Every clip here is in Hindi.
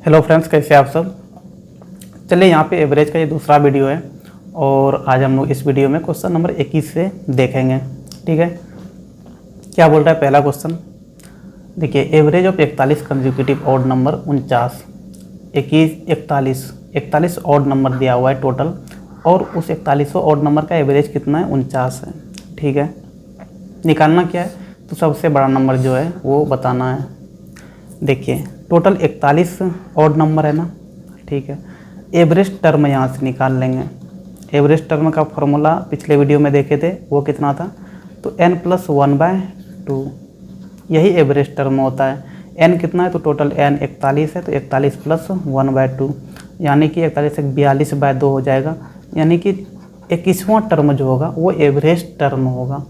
हेलो फ्रेंड्स, कैसे आप सब। चलिए, यहाँ पे एवरेज का ये दूसरा वीडियो है और आज हम लोग इस वीडियो में क्वेश्चन नंबर 21 से देखेंगे। ठीक है, क्या बोल रहा है पहला क्वेश्चन। देखिए, average of 41 consecutive odd number 49, 41 odd number दिया हुआ है टोटल, और उस 41वां ऑड नंबर का एवरेज कितना है, 49 है। ठीक है, निकालना क्या है, तो सबसे बड़ा नंबर जो है वो बताना है। देखिए, टोटल 41 ऑड नंबर है ना। ठीक है, एवरेज टर्म यहाँ से निकाल लेंगे। एवरेज टर्म का फॉर्मूला पिछले वीडियो में देखे थे, वो कितना था, तो n+1/2, यही एवरेज टर्म होता है। n कितना है, तो टोटल n 41 है, तो 41 + 1/2 यानी कि 41 से 42/2 हो जाएगा। यानी कि 21वां टर्म जो होगा वो एवरेज टर्म होगा।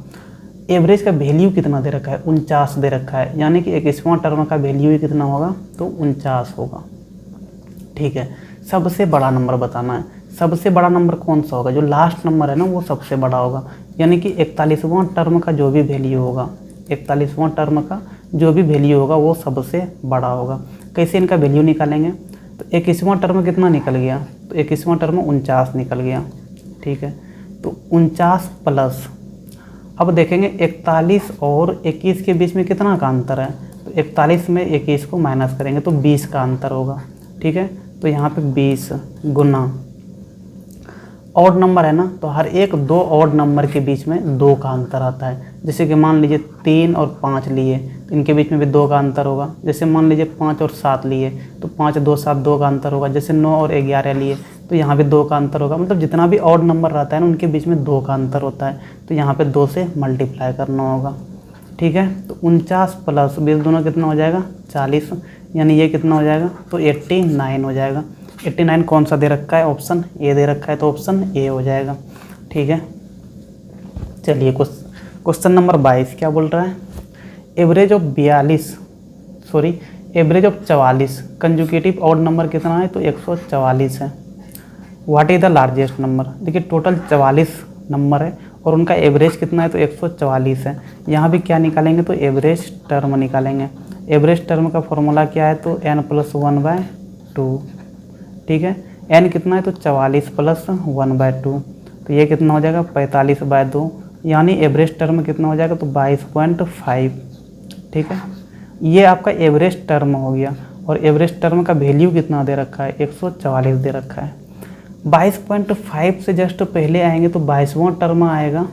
एवरेज का वैल्यू कितना दे रखा है, 49 दे रखा है, यानी कि 21वां टर्म का वैल्यू ही कितना होगा, तो 49 होगा। ठीक है, सबसे बड़ा नंबर बताना है। सबसे बड़ा नंबर कौन सा होगा, जो लास्ट नंबर है ना वो सबसे बड़ा होगा। यानी कि 41वां टर्म का जो भी वैल्यू होगा, 41वां टर्म का जो भी वैल्यू होगा वो सबसे बड़ा होगा। कैसे इनका वैल्यू निकालेंगे, तो 21वां टर्म कितना निकल गया, तो 21वां टर्म 49 निकल गया। ठीक है, तो 49 प्लस, अब देखेंगे 41 और 21 के बीच में कितना का अंतर है, तो 41 में 21 को माइनस करेंगे तो 20 का अंतर होगा। ठीक है, तो यहाँ पे 20 गुना ऑड नंबर है ना, तो हर एक दो ऑड नंबर के बीच में 2 का अंतर आता है। जैसे कि मान लीजिए 3 और 5 लिए, तो इनके बीच में भी 2 का अंतर होगा। जैसे मान लीजिए 5 और 7 लिए, तो 5, 2, 7 2 का अंतर होगा। जैसे 9 और 11 लिए, तो यहाँ पे 2 का अंतर होगा। मतलब जितना भी ऑड नंबर रहता है ना, उनके बीच में 2 का अंतर होता है, तो यहाँ पे 2 से मल्टीप्लाई करना होगा। ठीक है, तो 49 + 20 दोनों कितना हो जाएगा, 40, यानी ये कितना हो जाएगा, तो 89 हो जाएगा। 89 कौन सा दे रखा है, ऑप्शन ए दे रखा है, तो ऑप्शन ए हो जाएगा। ठीक है, चलिए क्वेश्चन नंबर 22 क्या बोल रहा है, average of 44 conjugative odd number कितना है, तो 144 है। What is the largest number. देखिए, टोटल 44 नंबर है और उनका एवरेज कितना है, तो 144 है। यहाँ भी क्या निकालेंगे, तो एवरेज टर्म निकालेंगे। एवरेज टर्म का फॉर्मूला क्या है, तो n+1/2। ठीक है, n कितना है, तो 44 + 1/2, तो ये कितना हो जाएगा, 45/2, यानी एवरेज टर्म कितना हो जाएगा, तो 22.5। ठीक है, ये आपका एवरेज टर्म हो गया। और एवरेज टर्म का वैल्यू कितना दे रखा है, 144 दे रखा है। 22.5 से जस्ट पहले आएंगे तो 22वां टर्म आएगा,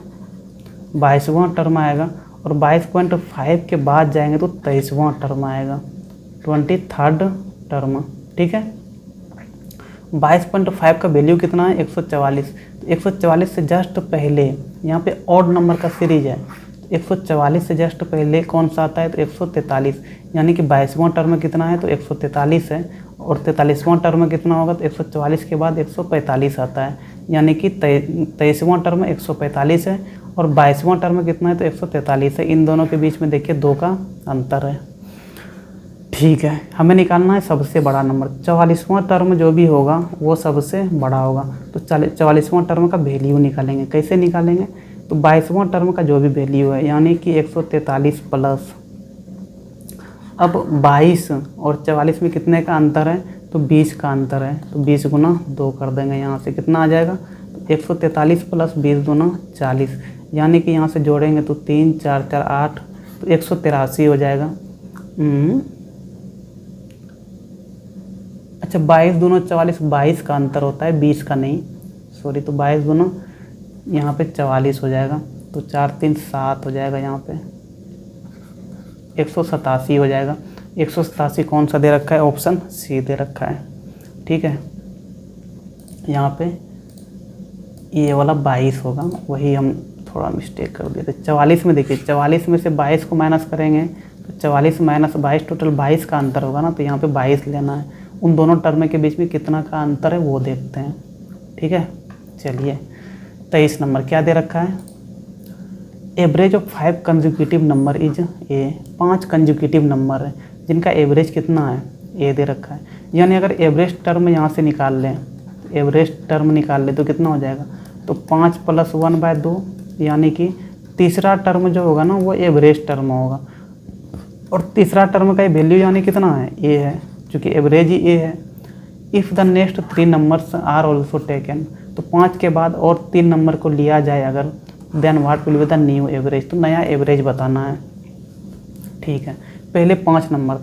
22वां टर्म आएगा। और 22.5 के बाद जाएंगे तो 23वां टर्म आएगा, 23rd टर्म। ठीक है, 22.5 का वैल्यू कितना है, 144। तो 144 से जस्ट पहले यहाँ पे ऑड नंबर का सीरीज है, 144 से जस्ट पहले कौन सा आता है, तो 143, यानी कि 22वां टर्म कितना है, तो 143 है। और 43वां टर्म कितना होगा, तो 144 के बाद 145 आता है, यानी कि 23वां टर्म 145 है और 22वां टर्म कितना है, तो 143 है। इन दोनों के बीच में देखिए 2 का अंतर है। ठीक है, हमें निकालना है सबसे बड़ा नंबर। 44वां टर्म जो भी होगा वो सबसे बड़ा होगा, तो 44वां टर्म का वैल्यू निकालेंगे। कैसे निकालेंगे, तो 22वां टर्म का जो भी वैल्यू है, यानी कि 143 प्लस, अब 22 और 44 में कितने का अंतर है, तो 20 का अंतर है, तो 20 गुना 2 कर देंगे। यहाँ से कितना आ जाएगा, तो 143 + 20 दूना 40, यानी कि यहाँ से जोड़ेंगे तो 3, 4, 4, 8, तो 183 हो जाएगा। अच्छा, 22 दूना 44, 22 का अंतर होता है, 20 का नहीं, सॉरी। तो 22 दूना यहाँ पे 44 हो जाएगा, तो 4, 3, 7 हो जाएगा। यहाँ पे 187 हो जाएगा। 187 कौन सा दे रखा है, ऑप्शन सी दे रखा है। ठीक है, यहाँ पे ये वाला 22 होगा, वही हम थोड़ा मिस्टेक कर दिए थे। 44 में देखिए, 44 में से 22 को माइनस करेंगे तो 44 - 22, टोटल 22 का अंतर होगा ना, तो यहाँ पे 22 लेना है। उन दोनों टर्म के बीच में कितना का अंतर है वो देखते हैं। ठीक है, चलिए 23 नंबर क्या दे रखा है, average of 5 consecutive number is a. 5 consecutive number है जिनका एवरेज कितना है, ए दे रखा है। यानी अगर एवरेज टर्म यहाँ से निकाल लें, एवरेज टर्म निकाल लें तो कितना हो जाएगा, तो 5 + 1/2, यानी कि तीसरा टर्म जो होगा ना वो एवरेज टर्म होगा। और तीसरा टर्म का वैल्यू यानी कितना है, ए है, क्योंकि एवरेज ही ए है। If the next 3 numbers are also taken, तो 5 के बाद और 3 नंबर को लिया जाए अगर, then what will be the new average, तो नया एवरेज बताना है। ठीक है, पहले 5 नंबर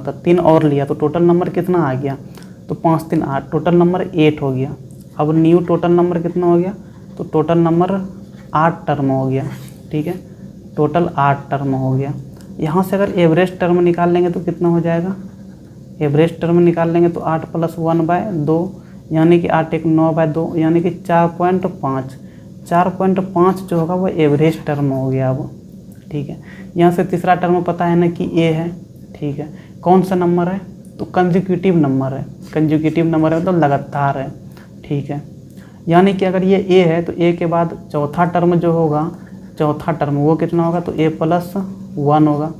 था, 3 और लिया तो टोटल नंबर कितना आ गया, तो 5 3 8, टोटल नंबर 8 हो गया। अब न्यू टोटल नंबर कितना हो गया, तो टोटल नंबर 8 टर्म हो गया। ठीक है, टोटल 8 टर्म हो गया। यहाँ से अगर एवरेज टर्म निकाल लेंगे तो कितना हो जाएगा, एवरेज टर्म निकाल लेंगे तो 8 + 1/2 यानी कि 8 × 9/2 यानी कि 4.5। 4.5 जो होगा वो एवरेज टर्म हो गया अब। ठीक है, यहाँ से तीसरा टर्म पता है ना कि ए है। ठीक है, कौन सा नंबर है, तो कंसेक्यूटिव नंबर है। कंसेक्यूटिव नंबर है मतलब लगातार है। ठीक है, यानी कि अगर ये ए है तो ए के बाद चौथा टर्म जो होगा, चौथा टर्म वो कितना होगा, तो a + 1 होगा।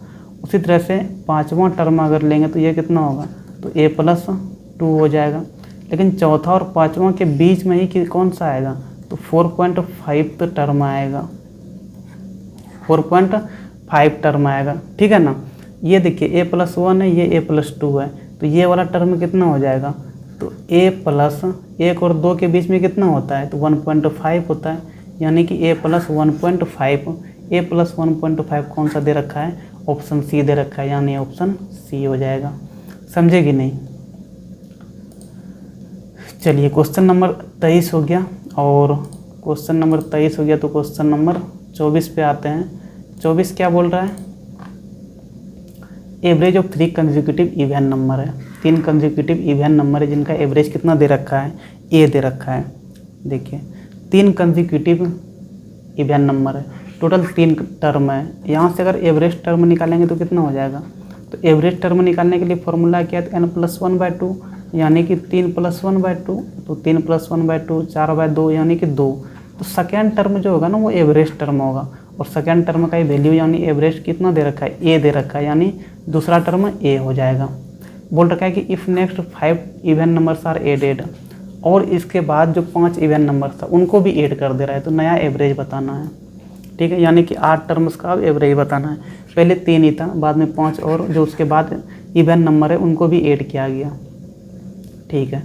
उसी तरह से 5वां टर्म अगर लेंगे तो ये कितना होगा, तो a + 2 हो जाएगा। लेकिन चौथा और 5वां के बीच में ही कौन सा आएगा, तो 4.5 टर्म आएगा। 4.5 टर्म आएगा। ठीक है ना, ये देखिए a + 1 है, ये a + 2 है, तो ये वाला टर्म कितना हो जाएगा, तो a + 1 और 2 के बीच में कितना होता है, तो 1.5 होता है। यानी कि a + 1.5, a + 1.5 कौन सा दे रखा है, ऑप्शन सी दे रखा है, यानी ऑप्शन सी हो जाएगा। समझे कि नहीं। चलिए क्वेश्चन नंबर 23 हो गया, और क्वेश्चन नंबर 23 हो गया तो क्वेश्चन नंबर 24 पे आते हैं। 24 क्या बोल रहा है, average of 3 consecutive even number है। 3 कंसेक्यूटिव इवन नंबर है जिनका एवरेज कितना दे रखा है, ए दे रखा है। देखिए 3 कंसेक्यूटिव इवन नंबर है, टोटल 3 टर्म है। यहाँ से अगर एवरेज टर्म निकालेंगे तो कितना हो जाएगा, तो एवरेज टर्म निकालने के लिए फॉर्मूला क्या है, n + 1/2 यानी कि 3 + 1/2, तो 3 + 1/2 4/2 यानी कि 2। तो सेकेंड टर्म जो होगा ना वो एवरेज टर्म होगा, और सेकेंड टर्म का ही वैल्यू यानी एवरेज कितना दे रखा है, ए दे रखा है, यानी दूसरा टर्म ए हो जाएगा। बोल रखा है कि if next 5 even numbers are added, और इसके बाद जो 5 इवन नंबर था उनको भी ऐड कर दे रहा है, तो नया एवरेज बताना है। ठीक है, यानी कि 8 टर्म्स का एवरेज बताना है। पहले 3 ही था, बाद में 5 और जो उसके बाद इवन नंबर है उनको भी ऐड किया गया। ठीक है,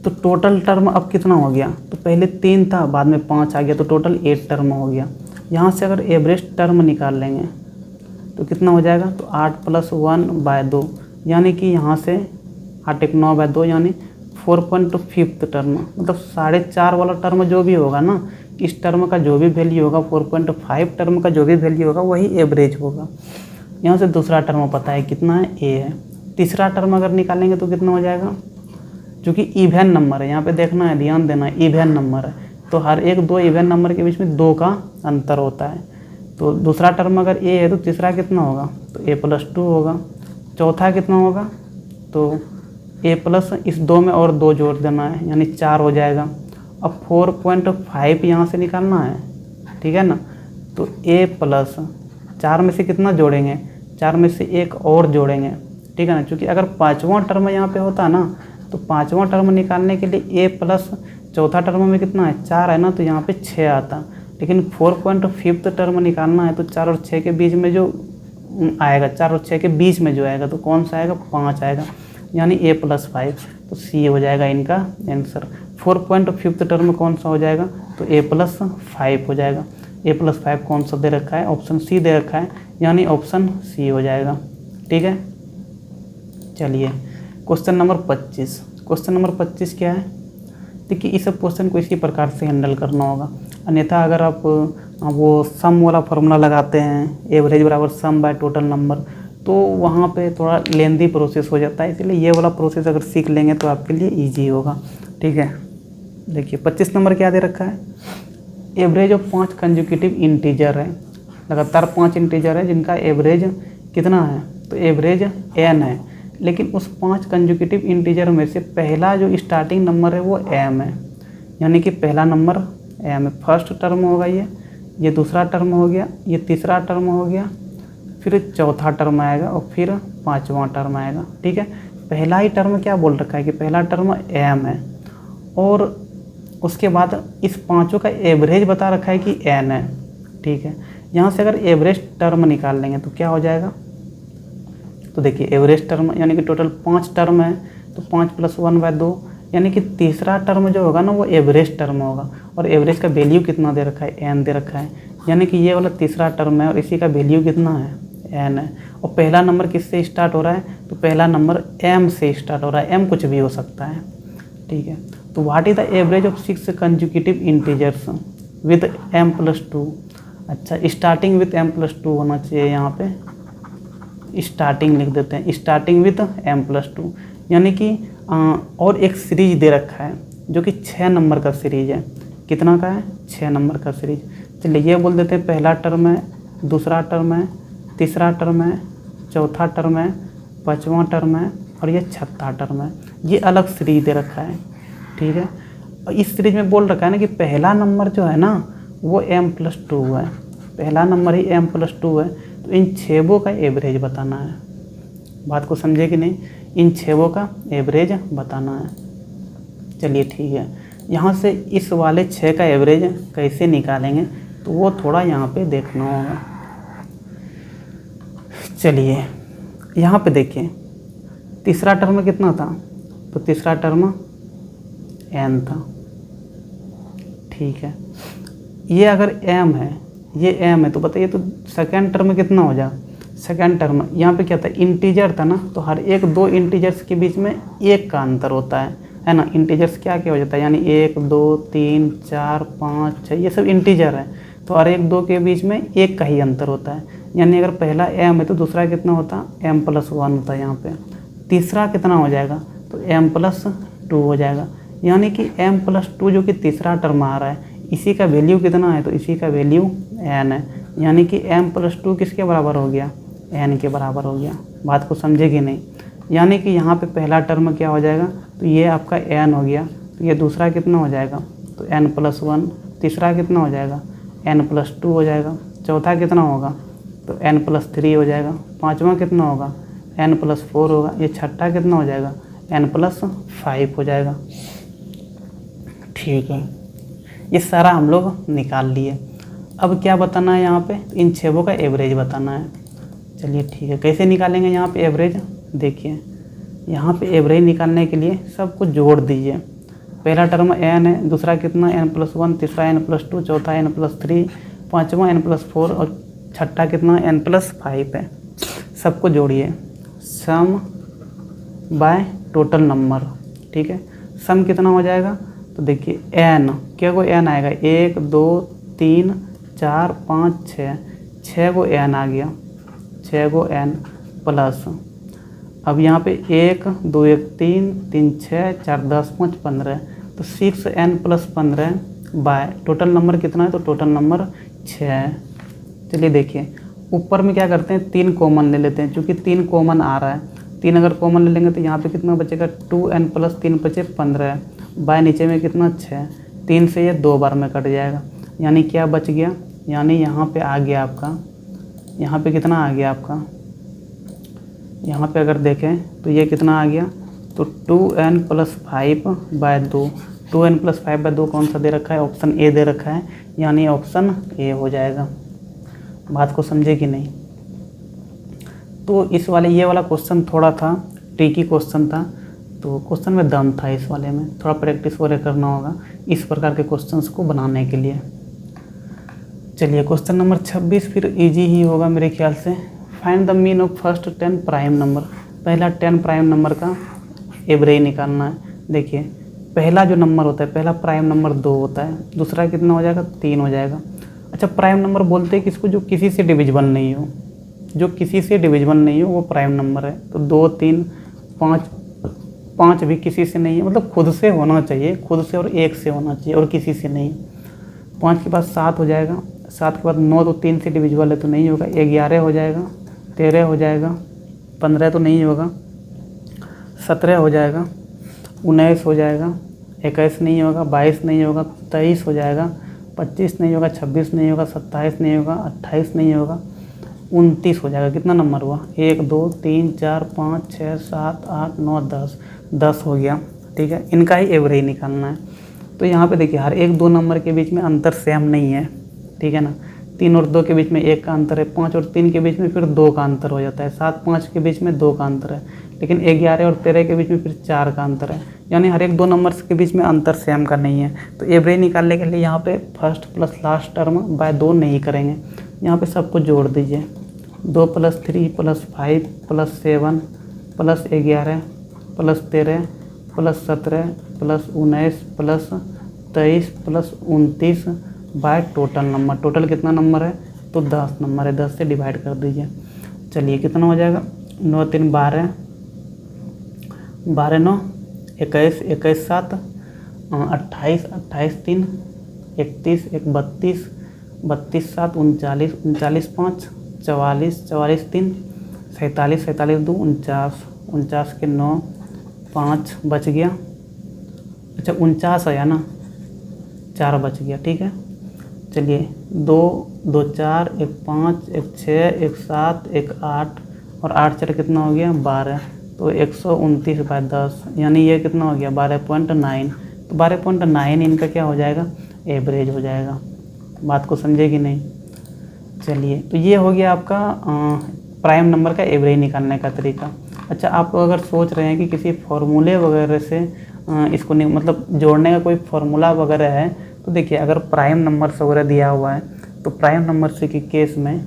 तो टोटल टर्म अब कितना हो गया, तो पहले 3 था, बाद में 5 आ गया, तो टोटल 8 टर्म हो गया। यहाँ से अगर एवरेज टर्म निकाल लेंगे तो कितना हो जाएगा, तो 8 + 1/2 यानी कि यहाँ से 8 × 9/2 यानी 4.5 टर्म, मतलब 4.5 वाला टर्म जो भी होगा ना, इस टर्म का जो भी वैल्यू होगा, 4.5 टर्म का जो भी वैल्यू होगा वही एवरेज होगा। यहाँ से दूसरा टर्म पता है कितना है, ए है। तीसरा टर्म अगर निकालेंगे तो कितना हो जाएगा, क्योंकि इवन नंबर है, यहाँ पे देखना है, ध्यान देना है, इवन नंबर है तो हर एक 2 इवन नंबर के बीच में 2 का अंतर होता है। तो दूसरा टर्म अगर ए है तो तीसरा कितना होगा, तो a + 2 होगा। चौथा कितना होगा, तो a+ इस 2 में और 2 जोड़ देना है, यानी 4 हो जाएगा। अब 4.5 यहाँ से निकालना है, ठीक है ना, तो a+ 4 में से कितना जोड़ेंगे, 4 में से 1 और जोड़ेंगे, ठीक है ना, क्योंकि अगर 5वां टर्म यहाँ पे होता ना, तो 5वां टर्म निकालने के लिए a+ चौथा टर्म में कितना है, 4 है ना, तो यहाँ पे 6 आता। लेकिन 4.5 टर्म निकालना है तो 4 और 6 के बीच में जो आएगा, 4 और 6 के बीच में जो आएगा तो कौन सा आएगा, 5 आएगा, यानी a + 5, तो सी हो जाएगा इनका आंसर। 4.5 टर्म कौन सा हो जाएगा, तो a + 5 हो जाएगा। a + 5 कौन सा दे रखा है, ऑप्शन सी दे रखा है, यानी ऑप्शन सी हो जाएगा। ठीक है, चलिए क्वेश्चन नंबर 25। क्वेश्चन नंबर 25 क्या है, देखिए इस क्वेश्चन को इसी प्रकार से हैंडल करना होगा। अन्यथा अगर आप वो सम वाला फार्मूला लगाते हैं, एवरेज बराबर सम बाय टोटल नंबर, तो वहाँ पे थोड़ा लेंदी प्रोसेस हो जाता है। इसलिए ये वाला प्रोसेस अगर सीख लेंगे तो आपके लिए ईजी होगा। ठीक है, देखिए 25 नंबर क्या दे रखा है, एवरेज ऑफ 5 कंसेक्यूटिव इंटीजर है, लगातार 5 इंटीजर है जिनका एवरेज कितना है, तो एवरेज n है। लेकिन उस 5 कंसेक्यूटिव इंटीजर में से पहला जो स्टार्टिंग नंबर है वो m है, यानी कि पहला नंबर m है। फर्स्ट टर्म होगा ये दूसरा टर्म हो गया, ये तीसरा टर्म हो गया, फिर चौथा टर्म आएगा और फिर 5वां टर्म आएगा। ठीक है, पहला ही टर्म क्या बोल रखा है कि पहला टर्म m है, और उसके बाद इस पाँचों का एवरेज बता रखा है कि n है। ठीक है, यहाँ से अगर एवरेज टर्म निकाल लेंगे तो क्या हो जाएगा, तो देखिए एवरेज टर्म यानी कि टोटल 5 टर्म है, तो 5 + 1/2 यानी कि तीसरा टर्म जो होगा ना वो एवरेज टर्म होगा। और एवरेज का वैल्यू कितना दे रखा है, n दे रखा है, यानी कि ये वाला तीसरा टर्म है और इसी का वैल्यू कितना है, n है। और पहला नंबर किससे स्टार्ट हो रहा है, तो पहला नंबर m से स्टार्ट हो रहा है, m कुछ भी हो सकता है, ठीक है। तो what is the average of 6 consecutive integers with m+2। अच्छा, स्टार्टिंग विथ m+2 होना चाहिए, यहाँ पे स्टार्टिंग लिख देते हैं, स्टार्टिंग विथ m+2 यानी कि और एक सीरीज दे रखा है जो कि 6 नंबर का सीरीज है। कितना का है, 6 नंबर का सीरीज। चलिए ये बोल देते हैं पहला टर्म है, दूसरा टर्म है, तीसरा टर्म है, चौथा टर्म है, पाँचवा टर्म है और ये छठा टर्म है। ये अलग सीरीज दे रखा है, ठीक है। और इस सीरीज में बोल रखा है ना कि पहला नंबर जो है ना वो m+2 है, पहला नंबर ही m+2 है। तो इन छेबों का एवरेज बताना है। बात को समझे कि नहीं, इन छेबों का एवरेज बताना है। चलिए ठीक है, यहाँ से इस वाले 6 का एवरेज कैसे निकालेंगे तो वो थोड़ा यहाँ पे देखना होगा। चलिए यहाँ पे देखिए, तीसरा टर्म कितना था, तो तीसरा टर्म n था, ठीक है। ये अगर m है, ये m है, तो बताइए तो सेकेंड टर्म कितना हो जाएगा, सेकेंड टर्म यहाँ पे क्या था, इंटीजर था ना, तो हर एक दो इंटीजर्स के बीच में 1 का अंतर होता है ना। इंटीजर्स क्या क्या हो जाता है, यानी 1 2 3 4 5 6 ये सब इंटीजर है, तो हर एक दो के बीच में 1 का ही अंतर होता है। यानी अगर पहला m है तो दूसरा कितना होता, m+1 होता है यहाँ पे। तीसरा कितना हो जाएगा, तो m+2 हो जाएगा। यानी कि m+2 जो कि तीसरा टर्म आ रहा है, इसी का वैल्यू कितना है, तो इसी का वैल्यू n है। यानी कि m+2 किसके बराबर हो गया, n के बराबर हो गया। बात को समझे कि नहीं। यानी कि यहाँ पे पहला टर्म क्या हो जाएगा, तो ये आपका n हो गया, तो ये दूसरा कितना हो जाएगा, तो n+1। तीसरा कितना हो जाएगा, n+2 हो जाएगा। चौथा कितना होगा, तो n+3 हो जाएगा। पाँचवा कितना होगा, n+4 होगा। ये छठा कितना हो जाएगा, n+5 हो जाएगा, ठीक है। ये सारा हम लोग निकाल लिए। अब क्या बताना है यहाँ पे, इन छेबों का एवरेज बताना है। चलिए ठीक है, कैसे निकालेंगे यहाँ पे एवरेज, देखिए यहाँ पे एवरेज निकालने के लिए सब कुछ जोड़ दीजिए। पहला टर्म n है, दूसरा कितना n+1, तीसरा n+2, चौथा n+3, पाँचवा n+4 और छठा कितना n+5 है। सबको जोड़िए, सम बाय टोटल नंबर, ठीक है। सम कितना हो जाएगा, तो देखिए n क्या को n आएगा, 1 2 3 4 5 6 को n आ गया, 6 को n प्लस, अब यहाँ पे 1 2 1 3 3 6 4 10 5 15, तो 6n+15 बाय टोटल नंबर कितना है, तो टोटल नंबर 6 है। चलिए देखिए ऊपर में क्या करते हैं, 3 कॉमन ले लेते हैं, क्योंकि 3 कॉमन आ रहा है। 3 अगर कॉमन ले लेंगे तो यहाँ पे कितना बचेगा, 2n+3 बचे 15 है, बाय नीचे में कितना 6, 3 से ये 2 बार में कट जाएगा। यानी क्या बच गया, यानी यहाँ पे आ गया आपका, यहाँ पे कितना आ गया आपका, यहाँ पे अगर देखें तो ये कितना आ गया, तो 2n+5/2। 2n+5/2 कौन सा दे रखा है, ऑप्शन ए दे रखा है, यानी ऑप्शन ए हो जाएगा। बात को समझे कि नहीं। तो इस वाले ये वाला क्वेश्चन थोड़ा था ट्रिकी क्वेश्चन था, तो क्वेश्चन में दम था, इस वाले में थोड़ा प्रैक्टिस वगैरह करना होगा इस प्रकार के क्वेश्चंस को बनाने के लिए। चलिए क्वेश्चन नंबर 26 फिर इजी ही होगा मेरे ख्याल से। Find the mean of first 10 prime number. पहला 10 प्राइम नंबर का एवरेज निकालना है। देखिए पहला जो नंबर होता है, पहला प्राइम नंबर 2 होता है, दूसरा कितना हो जाएगा, 3 हो जाएगा। अच्छा प्राइम नंबर बोलते हैं किसको, जो किसी से डिविजिबल नहीं हो, जो किसी से डिविजिबल नहीं हो वो प्राइम नंबर है। तो 2 3 5, 5 भी किसी से नहीं है, मतलब खुद से होना चाहिए, खुद से और 1 से होना चाहिए और किसी से नहीं। 5 के बाद 7 हो जाएगा, 7 के बाद 9 तो 3 से डिविजिबल है तो नहीं होगा, 11 हो जाएगा, 13 हो जाएगा, 15 तो नहीं होगा, 17 हो जाएगा, 19 हो जाएगा, 21 नहीं होगा, 22 नहीं होगा, 23 हो जाएगा, 25 नहीं होगा, 26 नहीं होगा, 27 नहीं होगा, 28 नहीं होगा, 29 हो जाएगा। कितना नंबर हुआ, 1 2 3 4 5 6 7 8 9 10 हो गया, ठीक है। इनका ही एवरेज निकालना है। तो यहाँ पे देखिए हर एक 2 नंबर के बीच में अंतर सेम नहीं है, ठीक है ना। 3 और 2 के बीच में 1 का अंतर है, 5 और 3 के बीच में फिर 2 का अंतर हो जाता है, 7 5 के बीच में 2 का अंतर है, लेकिन 11 और 13 के बीच में फिर 4 का अंतर है, यानी हर एक 2 नंबर्स के बीच में अंतर सेम का नहीं है। तो एवरेज निकालने के लिए यहाँ पे first plus last term by 2 नहीं करेंगे, यहाँ पे सबको जोड़ दीजिए। 2 + 3 + 5 + 7 + 11 + 13 + 17 + 19 + 23 + 29 बाय टोटल नंबर। टोटल कितना नंबर है? तो 10 नंबर है, 10 से डिवाइड कर दीजिए। चलिए कितना हो जाएगा? 9 3 12, 12 9 21, 21 7 28, 28 3 31, 1 32, 32 7 39, 39 5 44, 44 3 47, 47 2 49, 49 के 9 5 बच गया। अच्छा 49 आया ना, 4 बच गया, ठीक है। चलिए 2 2 4 1 5 1 6 1 7 1 8 और 8 4 कितना हो गया? 12, तो 129 बाय 10, यानी ये कितना हो गया? 12.9। तो 12.9 इनका क्या हो जाएगा? एवरेज हो जाएगा। बात को समझे कि नहीं? चलिए तो ये हो गया आपका प्राइम नंबर का एवरेज निकालने का तरीका। अच्छा आप अगर सोच रहे हैं कि किसी फॉर्मूले वगैरह से इसको नहीं, मतलब जोड़ने का कोई फार्मूला वगैरह है, तो देखिए अगर प्राइम नंबर से वगैरह दिया हुआ है तो प्राइम नंबर से के केस में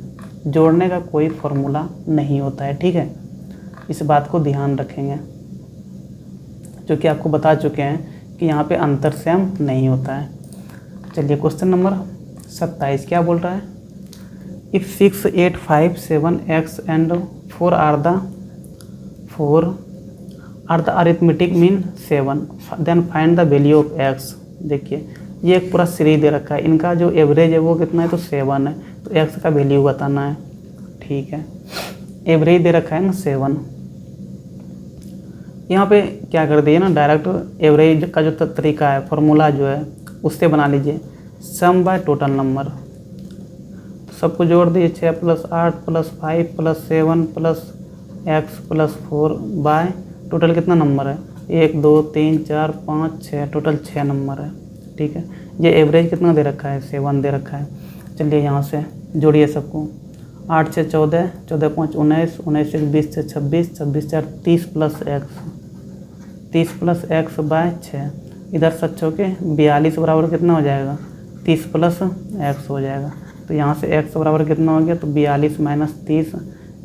जोड़ने का कोई फार्मूला नहीं होता है, ठीक है। इस बात को ध्यान रखेंगे, जो कि आपको बता चुके हैं कि यहाँ पे अंतर सेम नहीं होता है। चलिए क्वेश्चन नंबर 27 क्या बोल रहा है? If 6 8 5 7 x and 4 are the arithmetic mean 7, then find the value of x। देखिए ये एक पूरा सीरीज दे रखा है, इनका जो एवरेज है वो कितना है? तो 7 है, तो x का वैल्यू बताना है, ठीक है। एवरेज दे रखा है ना 7, यहाँ पे क्या कर दिए ना, डायरेक्ट एवरेज का जो तरीका है, फार्मूला जो है उससे बना लीजिए, सम बाय टोटल नंबर। तो सबको जोड़ दीजिए, 6 + 8 + 5 + 7 + x + 4 बाय टोटल कितना नंबर है? 1 2 3 4 5 6, टोटल 6 नंबर है, ठीक है। ये एवरेज कितना दे रखा है? 7 दे रखा है। चलिए यहाँ से जोड़िए सबको, 8 6 14, 14 5 19, 19 1 20 6 26, 26 4 30 + x, 30 + x बाय 6, इधर 7 होके 42 बराबर कितना हो जाएगा? 30 + x हो जाएगा। तो यहाँ से x बराबर कितना हो गया? तो 42 - 30,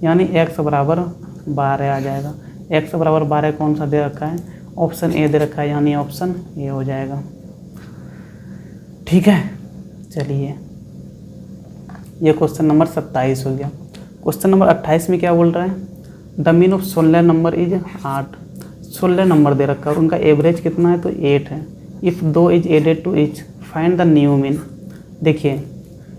यानी x बराबर 12 आ जाएगा। x बराबर 12 कौन सा दे रखा है? ऑप्शन ए दे रखा है, यानी ऑप्शन ए हो जाएगा, ठीक है। चलिए ये क्वेश्चन नंबर 27 हो गया। क्वेश्चन नंबर 28 में क्या बोल रहा है? The mean of 16 number is 8। 16 number दे रखा है और उनका एवरेज कितना है? तो 8 है। If 2 is added to each find the new mean. देखिए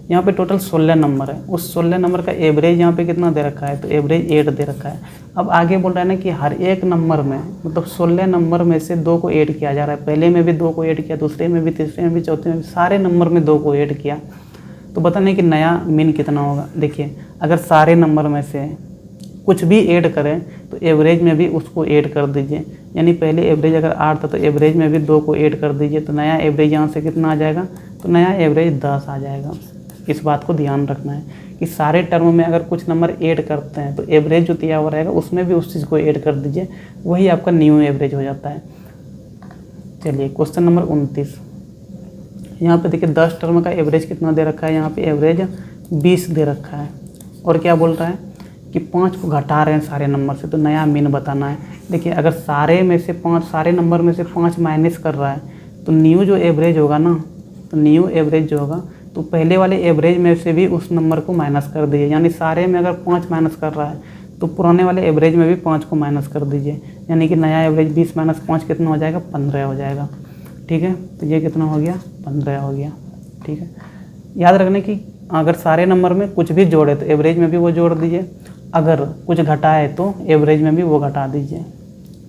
यहाँ पे टोटल 16 नंबर है, उस 16 नंबर का एवरेज यहाँ पे कितना दे रखा है? तो एवरेज 8 दे रखा है। अब आगे बोल रहा है ना कि हर एक नंबर में, मतलब 16 नंबर में से 2 को ऐड किया जा रहा है। पहले में भी 2 को ऐड किया, दूसरे में भी, तीसरे में भी, चौथे में भी, सारे नंबर में 2 को ऐड किया। तो बताने कि नया मीन कितना होगा। देखिए अगर सारे नंबर में से कुछ भी ऐड करें तो एवरेज में भी उसको ऐड कर दीजिए, यानी पहले एवरेज अगर 8 था तो एवरेज में भी 2 को ऐड कर दीजिए, तो नया एवरेज यहाँ से कितना आ जाएगा? तो नया एवरेज 10 आ जाएगा। इस बात को ध्यान रखना है कि सारे टर्म में अगर कुछ नंबर ऐड करते हैं तो एवरेज जो दिया हुआ रहेगा उसमें भी उस चीज़ को ऐड कर दीजिए, वही आपका न्यू एवरेज हो जाता है। चलिए क्वेश्चन नंबर 29, यहाँ पे देखिए 10 टर्म का एवरेज कितना दे रखा है? यहाँ पे एवरेज 20 दे रखा है। और क्या बोल रहा है कि 5 को घटा रहे हैं सारे नंबर से, तो नया मीन बताना है। देखिए अगर सारे में से 5, सारे नंबर में से 5 माइनस कर रहा है तो न्यू जो एवरेज होगा ना, तो न्यू एवरेज जो होगा तो पहले वाले एवरेज में से भी उस नंबर को माइनस कर दीजिए, यानी सारे में अगर 5 माइनस कर रहा है तो पुराने वाले एवरेज में भी 5 को माइनस कर दीजिए, यानी कि नया एवरेज 20 - 5 कितना हो जाएगा? 15 हो जाएगा, ठीक है। तो ये कितना हो गया? 15 हो गया, ठीक है। याद रखने की अगर सारे नंबर में कुछ भी जोड़े तो एवरेज में भी वो जोड़ दीजिए, अगर कुछ घटाए तो एवरेज में भी वो घटा दीजिए,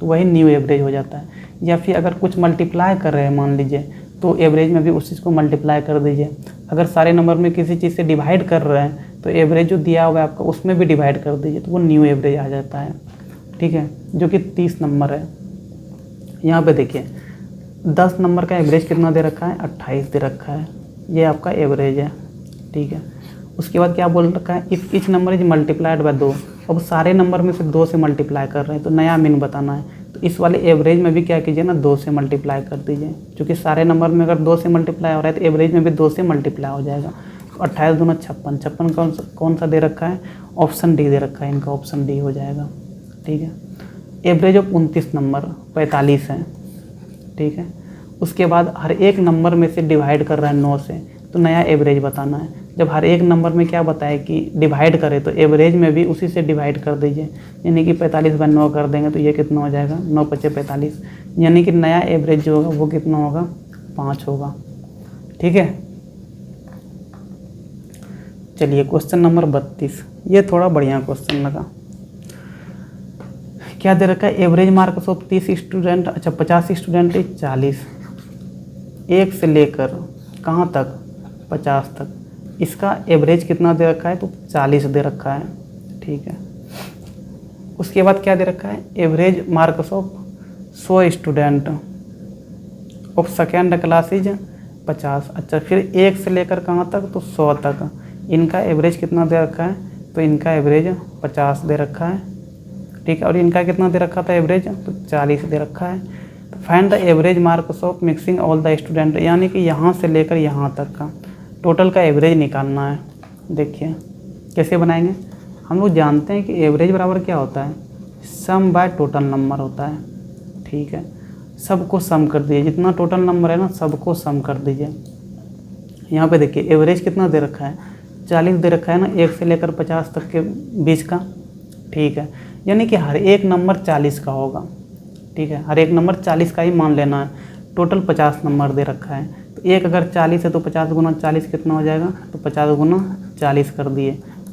तो वही न्यू एवरेज हो जाता है। या फिर अगर कुछ मल्टीप्लाई कर रहे हैं मान लीजिए, तो एवरेज में भी उस चीज़ को मल्टीप्लाई कर दीजिए। अगर सारे नंबर में किसी चीज़ से डिवाइड कर रहे हैं तो एवरेज जो दिया हुआ है आपका उसमें भी डिवाइड कर दीजिए, तो वो न्यू एवरेज आ जाता है, ठीक है, जो कि 30 नंबर है। यहाँ पे देखिए 10 नंबर का एवरेज कितना दे रखा है? 28 दे रखा है, ये आपका एवरेज है, ठीक है। उसके बाद क्या बोल रखा है, if each number is multiplied by 2। अब सारे नंबर में से 2 से मल्टीप्लाई कर रहे हैं तो नया मीन बताना है। तो इस वाले एवरेज में भी क्या कीजिए ना, 2 से मल्टीप्लाई कर दीजिए, क्योंकि सारे नंबर में अगर 2 से मल्टीप्लाई हो रहा है तो एवरेज में भी 2 से मल्टीप्लाई हो जाएगा। 28 दूना 56, 56 कौन सा दे रखा है, ऑप्शन डी दे रखा है, इनका ऑप्शन डी हो जाएगा। ठीक है, एवरेज ऑफ 29 नंबर 45 है। ठीक है, उसके बाद हर एक नंबर में से डिवाइड कर रहा है 9 से, तो नया एवरेज बताना है। जब हर एक नंबर में क्या बताए कि डिवाइड करे तो एवरेज में भी उसी से डिवाइड कर दीजिए, यानी कि 45/9 कर देंगे तो ये कितना हो जाएगा, 9 × 5 = 45, यानी कि नया एवरेज जो होगा वो कितना होगा, 5 होगा। ठीक है, चलिए क्वेश्चन नंबर 32, ये थोड़ा बढ़िया क्वेश्चन लगा। क्या दे रखा है, एवरेज मार्क्स ऑफ 30 स्टूडेंट, अच्छा 50 स्टूडेंट 40, 1 से लेकर कहाँ तक, 50 तक। इसका एवरेज कितना दे रखा है, तो 40 दे रखा है। ठीक है, उसके बाद क्या दे रखा है, average marks of 100 student of second class is 50। अच्छा, फिर 1 से लेकर कहाँ तक, तो 100 तक। इनका एवरेज कितना दे रखा है, तो इनका एवरेज 50 दे रखा है। ठीक है, और इनका कितना दे रखा था एवरेज, तो 40 दे रखा है। तो find the average marks of mixing all the student, यानी कि यहाँ से लेकर यहाँ तक का टोटल का एवरेज निकालना है। देखिए कैसे बनाएंगे, हम लोग जानते हैं कि एवरेज बराबर क्या होता है, सम बाय टोटल नंबर होता है। ठीक है, सबको सम कर दीजिए, जितना टोटल नंबर है ना सबको सम कर दीजिए। यहाँ पे देखिए एवरेज कितना दे रखा है, 40 दे रखा है ना, 1 से लेकर 50 तक के बीच का। ठीक है, यानी कि हर एक नंबर 40 का होगा। ठीक है, हर एक नंबर 40 का ही मान लेना है। टोटल 50 नंबर दे रखा है, तो एक अगर 40 है तो 50 × 40 कितना हो जाएगा, तो 50 × 40 कर दिए,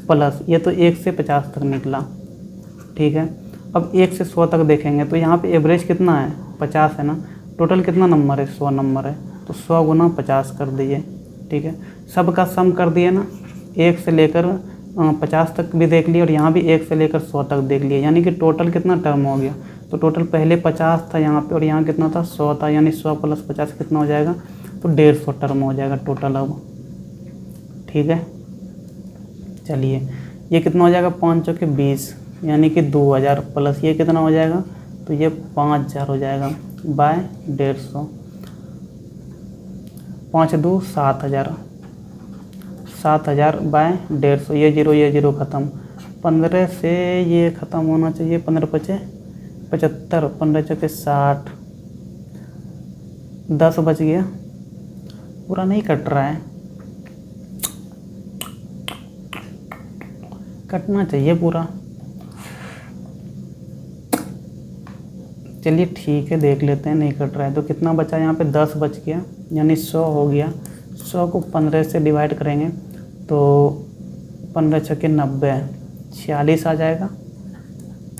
प्लस ये तो 1 से 50 तक निकला। ठीक है, अब 1 से 100 तक देखेंगे तो यहाँ पे एवरेज कितना है, 50 है ना, टोटल कितना नंबर है, 100 नंबर है, तो 100 × 50 कर दीजिए। ठीक है, सबका सम कर दिए ना, 1 से लेकर 50 तक भी देख लिए और यहाँ भी 1 से लेकर 100 तक देख लिए, यानी कि टोटल कितना टर्म हो गया। तो टोटल पहले 50 था यहाँ पे और यहाँ कितना था, 100 था, यानी 100 + 50 कितना हो जाएगा, तो 150 टर्म हो जाएगा टोटल अब। ठीक है, चलिए ये कितना हो जाएगा, 5 × 20, यानी कि 2000 प्लस ये कितना हो जाएगा, तो ये 5000 हो जाएगा बाय 150। 5 × 2 = 7000, 7000 बाय 150, ये जीरो ख़त्म, 15 से ये ख़त्म होना चाहिए, 15 × 5 = 75, 15 × 4 = 60, 10 बच गया, पूरा नहीं कट रहा है, कटना चाहिए पूरा। चलिए ठीक है, देख लेते हैं, नहीं कट रहा है तो कितना बचा, यहाँ पे 10 बच गया, यानी 100 हो गया। 100 को 15 से डिवाइड करेंगे तो 15 × 6 = 90, 46 आ जाएगा।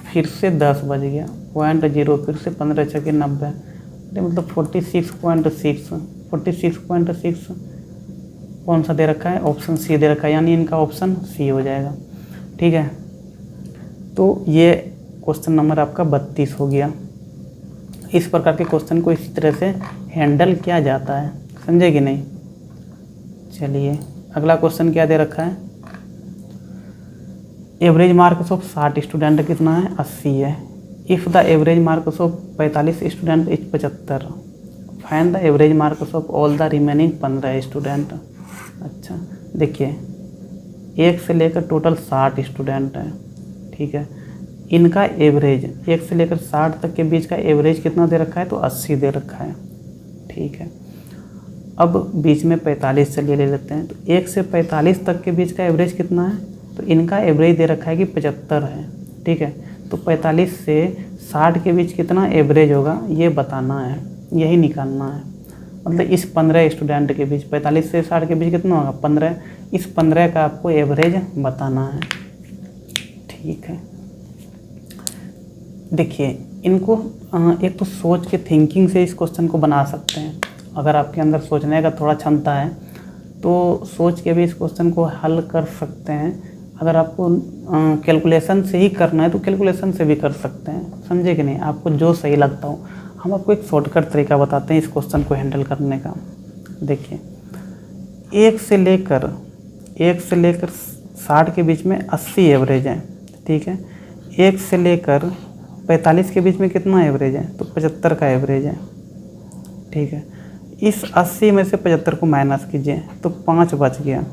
फिर से 10 बच गया, 0.0, फिर से 15 × 6 = 90, मतलब 46.6, 46.6 कौन सा दे रखा है, ऑप्शन सी दे रखा है, यानी इनका ऑप्शन सी हो जाएगा। ठीक है, तो ये क्वेश्चन नंबर आपका 32 हो गया। इस प्रकार के क्वेश्चन को इसी तरह से हैंडल किया जाता है, समझे कि नहीं। चलिए अगला क्वेश्चन क्या दे रखा है, एवरेज मार्क्स ऑफ 60 स्टूडेंट कितना है, 80 है। If the average marks of 45 student is 75, find the average marks of all the remaining 15 student. अच्छा देखिए 1 से लेकर टोटल 60 स्टूडेंट हैं। ठीक है, इनका एवरेज 1 से लेकर 60 तक के बीच का एवरेज कितना दे रखा है, तो 80 दे रखा है। ठीक है, अब बीच में 45 चलिए ले लेते हैं, तो 1 से 45 तक के बीच का एवरेज कितना है, तो इनका एवरेज दे रखा है कि 75 है। ठीक है, तो 45 से 60 के बीच कितना एवरेज होगा ये बताना है, यही निकालना है। मतलब इस 15 स्टूडेंट के बीच 45 से 60 के बीच कितना होगा, 15, इस 15 का आपको एवरेज बताना है। ठीक है, देखिए इनको एक तो सोच के थिंकिंग से इस क्वेश्चन को बना सकते हैं। अगर आपके अंदर सोचने का थोड़ा क्षमता है तो सोच के भी इस क्वेश्चन को हल कर सकते हैं। अगर आपको कैलकुलेशन से ही करना है तो कैलकुलेशन से भी कर सकते हैं, समझे कि नहीं, आपको जो सही लगता हो। हम आपको एक शॉर्टकट तरीका बताते हैं इस क्वेश्चन को हैंडल करने का। देखिए 1 से लेकर 1 से लेकर 60 के बीच में 80 एवरेज है, ठीक है। 1 से लेकर 45 के बीच में कितना एवरेज है, तो 75 का एवरेज है, ठीक है। इस 80 में से 75 को माइनस कीजिए तो 5 बच गया,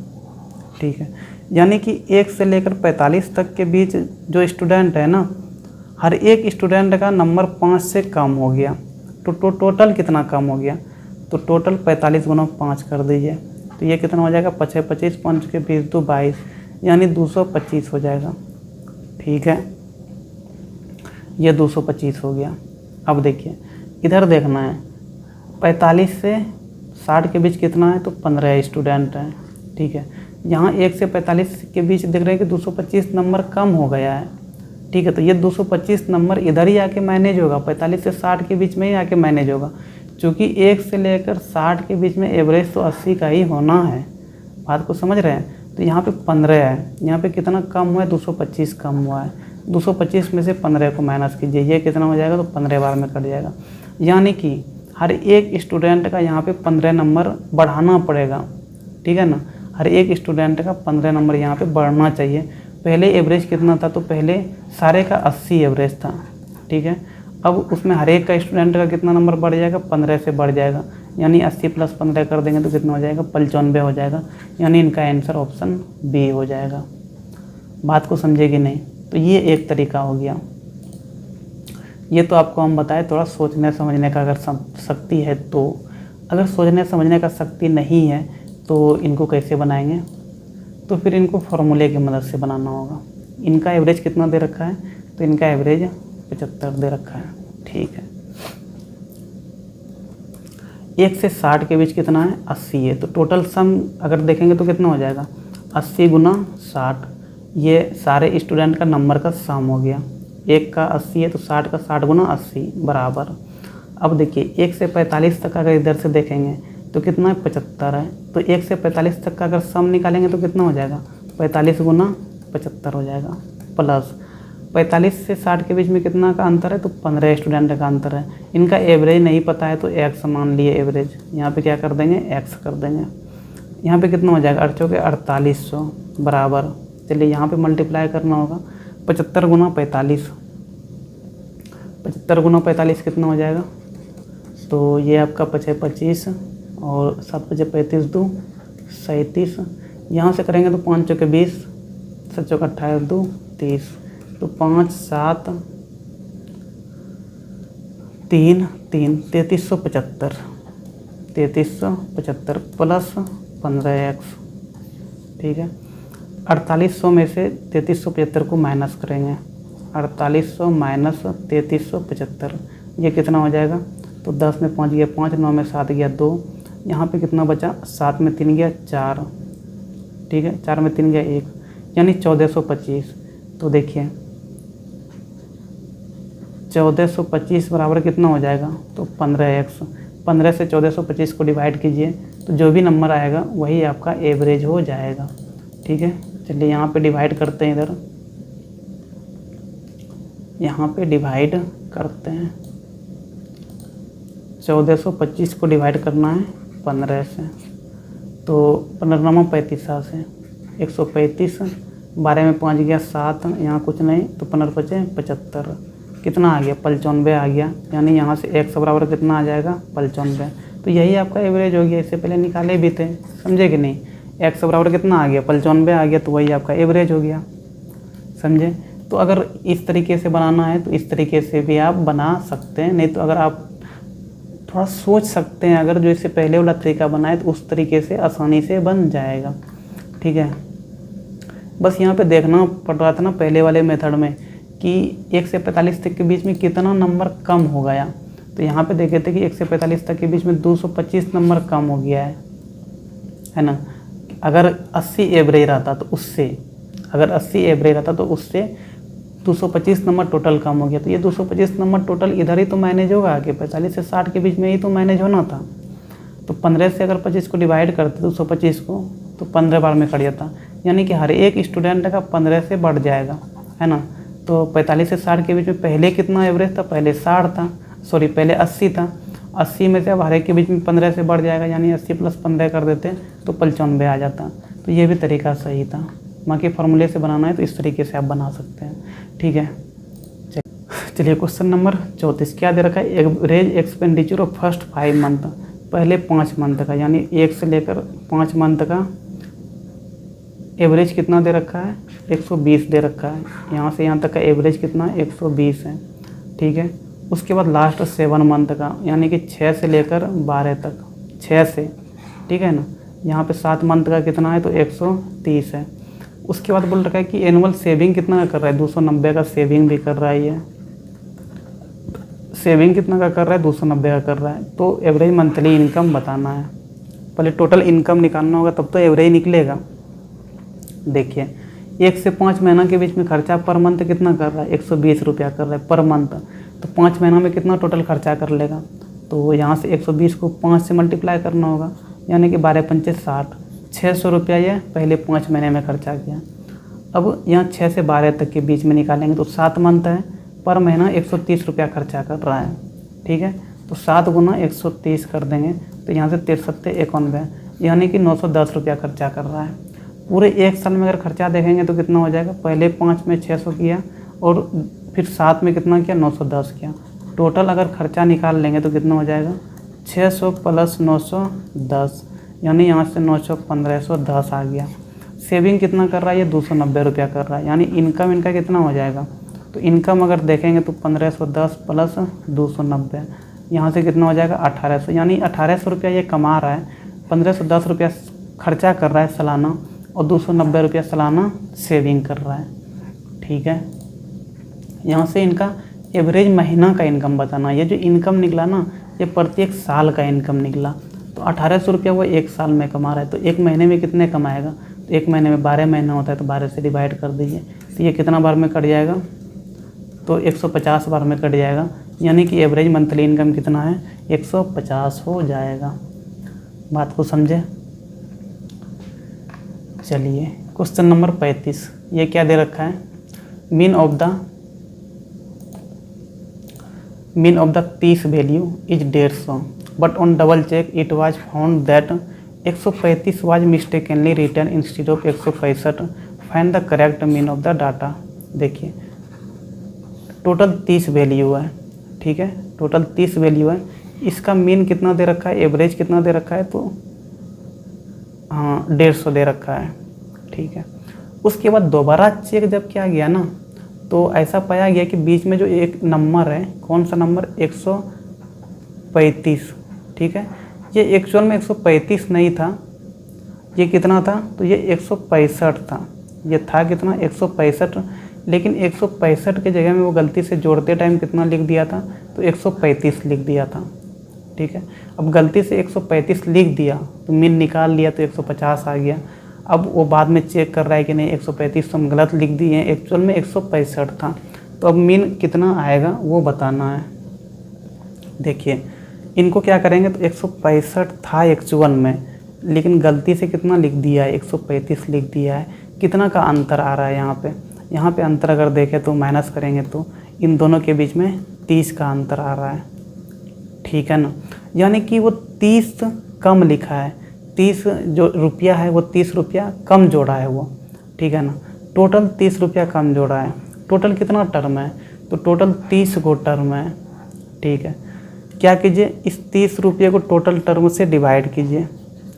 ठीक है। यानी कि 1 से लेकर 45 तक के बीच जो स्टूडेंट है ना, हर एक स्टूडेंट का नंबर 5 से कम हो गया। तो टोटल कितना कम हो गया, तो टोटल 45 गुना 5 कर दीजिए, तो ये कितना हो जाएगा, 25 25 5 के 20 2 22, यानी 225 हो जाएगा, ठीक है। ये 225 हो गया। अब देखिए इधर देखना है, 45 से 60 के बीच कितना है, तो 15 स्टूडेंट हैं, ठीक है। यहाँ 1 से 45 के बीच देख रहे हैं कि 225 नंबर कम हो गया है, ठीक है। तो ये 225 नंबर इधर ही आके मैनेज होगा, 45 से 60 के बीच में ही आके मैनेज होगा, क्योंकि 1 से लेकर 60 के बीच में एवरेज तो 80 का ही होना है। बात को समझ रहे हैं। तो यहाँ पे 15 है, यहाँ पे कितना कम हुआ है, 225 कम हुआ है। 225 में से 15 को माइनस कीजिए, ये कितना हो जाएगा, तो 15 बार में कट जाएगा। यानी कि हर एक स्टूडेंट का यहाँ पे 15 नंबर बढ़ाना पड़ेगा, ठीक है ना। हर एक स्टूडेंट का 15 नंबर यहाँ पे बढ़ना चाहिए। पहले एवरेज कितना था, तो पहले सारे का 80 एवरेज था, ठीक है। अब उसमें हर एक का स्टूडेंट का कितना नंबर बढ़ जाएगा, 15 से बढ़ जाएगा, यानी 80 + 15 कर देंगे तो कितना हो जाएगा, 95 हो जाएगा। यानी इनका आंसर ऑप्शन बी हो जाएगा। बात को समझे कि नहीं। तो ये एक तरीका हो गया। ये तो आपको हम बताए, थोड़ा सोचने समझने का अगर शक्ति है तो। अगर सोचने समझने का शक्ति नहीं है तो इनको कैसे बनाएंगे, तो फिर इनको फॉर्मूले की मदद से बनाना होगा। इनका एवरेज कितना दे रखा है, तो इनका एवरेज 75 दे रखा है, ठीक है। 1 से 60 के बीच कितना है, 80 है। तो टोटल सम अगर देखेंगे तो कितना हो जाएगा, 80 गुना 60, ये सारे स्टूडेंट का नंबर का सम हो गया। 1 का 80 है तो 60 का 60 गुना 80 बराबर। अब देखिए 1 से 45 तक अगर इधर से देखेंगे तो कितना है, 75 है। तो 1 से 45 तक का अगर सम निकालेंगे तो कितना हो जाएगा, 45 गुना 75 हो जाएगा, प्लस 45 से 60 के बीच में कितना का अंतर है, तो 15 स्टूडेंट का अंतर है। इनका एवरेज नहीं पता है तो x मान लिए एवरेज, यहाँ पे क्या कर देंगे, x कर देंगे। यहाँ पे कितना हो जाएगा, 8 चौके 4800 बराबर। चलिए यहाँ पे मल्टीप्लाई करना होगा, 75 गुना 45, 75 गुना 45 कितना हो जाएगा, तो ये आपका 5 25 और 7 5 35 2 37। यहाँ से करेंगे तो 5 चौके 20, 7 चौके 28 2 30, तो 5 7 3 3 3375, 3375 प्लस 15x, ठीक है। 4800 में से 3375 को माइनस करेंगे, 4800 माइनस 3375, ये कितना हो जाएगा, तो 10 में 5 गया 5, 9 में 7 गया 2, यहाँ पे कितना बचा, 7 में 3 गया 4, ठीक है, 4 में 3 गया 1, यानी 1425। तो देखिए 1425 बराबर कितना हो जाएगा, तो 15x। 15 से 1425 को डिवाइड कीजिए तो जो भी नंबर आएगा वही आपका एवरेज हो जाएगा, ठीक है। चलिए यहाँ पे डिवाइड करते हैं, इधर यहाँ पे डिवाइड करते हैं। 1425 को डिवाइड करना है 15 से, तो 15 35 से 135, 12 में 5 गया 7, यहाँ कुछ नहीं, तो 15 5 75, कितना आ गया, 95 आ गया। यानी यहाँ से x बराबर कितना आ जाएगा, 95। तो यही आपका एवरेज हो गया, इससे पहले निकाले भी थे, समझे कि नहीं। x बराबर कितना आ गया, 95 आ गया, तो वही आपका एवरेज हो गया, समझे। तो अगर इस तरीके से बनाना है तो इस तरीके से भी आप बना सकते हैं, नहीं तो अगर आप थोड़ा सोच सकते हैं, अगर जो इससे पहले वाला तरीका बनाए तो उस तरीके से आसानी से बन जाएगा, ठीक है। बस यहाँ पे देखना पड़ रहा था ना पहले वाले मेथड में कि 1 से 45 तक के बीच में कितना नंबर कम हो गया। तो यहाँ पे देखे थे कि 1 से 45 तक के बीच में 225 नंबर कम हो गया है ना। अगर 80 एवरेज रहता तो उससे, अगर 80 एवरेज रहता तो उससे 225 नंबर टोटल कम हो गया। तो ये 225 नंबर टोटल इधर ही तो मैनेज होगा, कि 45 से 60 के बीच में ही तो मैनेज होना था। तो 15 से अगर 25 को डिवाइड करते 225 को, तो 15 बार में कट जाता, यानी कि हर एक स्टूडेंट का 15 से बढ़ जाएगा, है ना। तो 45 से 60 के बीच में पहले कितना एवरेज था, पहले 60 था, सॉरी पहले 80 था। 80 में से अब हर एक के बीच में 15 से बढ़ जाएगा, यानी 80 + 15 कर देते तो 95 आ जाता। तो ये भी तरीका सही था। बाकी फार्मूले से बनाना है तो इस तरीके से आप बना सकते हैं, ठीक है। चलिए क्वेश्चन नंबर 34 क्या दे रखा है, average expenditure of first 5 month, पहले 5 मंथ का, यानी 1 से लेकर 5 मंथ का एवरेज कितना दे रखा है, 120 दे रखा है। यहाँ से यहाँ तक का एवरेज कितना है, 120 है, ठीक है। उसके बाद लास्ट 7 मंथ का, यानी कि 6 से लेकर 12 तक, 6 से, ठीक है ना। यहाँ पे 7 मंथ का कितना है, तो 130 है। उसके बाद बोल रखा है कि एनुअल सेविंग कितना का कर रहा है, 290 का सेविंग भी कर रहा है ये, सेविंग कितना का कर रहा है, 290 का कर रहा है। तो एवरेज मंथली इनकम बताना है, पहले टोटल इनकम निकालना होगा तब तो एवरेज निकलेगा। देखिए 1 से 5 महीना के बीच में खर्चा पर मंथ कितना कर रहा है, 120 रुपया कर रहा है पर मंथ। तो 5 महीना में कितना टोटल खर्चा कर लेगा, तो यहाँ से 120 को 5 से मल्टीप्लाई करना होगा, यानी कि 12 पंचे 60, 600 रुपया ये पहले 5 महीने में खर्चा किया। अब यहाँ 6 से 12 तक के बीच में निकालेंगे तो 7 मंथ है, पर महीना 130 रुपया खर्चा कर रहा है, ठीक है। तो 7 गुना 130 कर देंगे तो यहाँ से 63 91, यानी कि 910 रुपया खर्चा कर रहा है। पूरे 1 साल में अगर खर्चा देखेंगे तो कितना हो जाएगा, पहले 5 में 600 किया और फिर 7 में कितना किया, 910 किया। टोटल अगर खर्चा निकाल लेंगे तो कितना हो जाएगा, 600 प्लस 910, यानी यहाँ से 900 1510 आ गया। सेविंग कितना कर रहा है, ये 290 रुपया कर रहा है, यानी इनकम इनका कितना हो जाएगा। तो इनकम अगर देखेंगे तो 1510 प्लस 290, यहाँ से कितना हो जाएगा 1800, यानी 1800 रुपया ये कमा रहा है, 1510 रुपया खर्चा कर रहा है सालाना और 290 रुपया सालाना सेविंग कर रहा है, ठीक है। यहाँ से इनका एवरेज महीना का इनकम बताना। ये जो इनकम निकला ना, ये प्रत्येक साल का इनकम निकला। तो 1800 रुपया वो 1 साल में कमा रहा है, तो 1 महीने में कितने कमाएगा, तो 1 महीने में 12 महीना होता है, तो 12 से डिवाइड कर दीजिए, तो ये कितना बार में कट जाएगा, तो 150 बार में कट जाएगा, यानी कि एवरेज मंथली इनकम कितना है, 150 हो जाएगा। बात को समझे। चलिए क्वेश्चन नंबर 35, ये क्या दे रखा है, mean of the 30 value is 150, but on double check it was found that 135 was mistakenly returned instead of 165, find the correct mean of the data. देखिए टोटल 30 वैल्यू है, ठीक है, टोटल 30 वैल्यू है। इसका मीन कितना दे रखा है, एवरेज कितना दे रखा है, तो हाँ 150 दे रखा है, ठीक है। उसके बाद दोबारा चेक जब किया गया ना, तो ऐसा पाया गया कि बीच में जो एक नंबर है, कौन सा नंबर, 135, ठीक है। ये एक्चुअल में 135 नहीं था, ये कितना था, तो ये 165 था। ये था कितना, 165, लेकिन 165 के जगह में वो गलती से जोड़ते टाइम कितना लिख दिया था, तो 135 लिख दिया था, ठीक है। अब गलती से 135 लिख दिया तो मीन निकाल लिया तो 150 आ गया। अब वो बाद में चेक कर रहा है कि नहीं 135 तो हम गलत लिख दिए हैं, एक्चुअल में 165 था। तो अब मीन कितना आएगा वो बताना है। देखिए इनको क्या करेंगे, तो 165 था एक्चुअल में, लेकिन गलती से कितना लिख दिया है, 135 लिख दिया है। कितना का अंतर आ रहा है यहाँ पे अंतर अगर देखें तो माइनस करेंगे तो इन दोनों के बीच में 30 का अंतर आ रहा है, ठीक है ना। यानी कि वो 30 कम लिखा है, 30 जो रुपया है वो 30 रुपया कम जोड़ा है वो, ठीक है ना। टोटल 30 रुपया कम जोड़ा है। टोटल कितना टर्म है, तो टोटल 30 को टर्म है, ठीक है। क्या कीजिए, इस 30 रुपये को टोटल टर्म से डिवाइड कीजिए,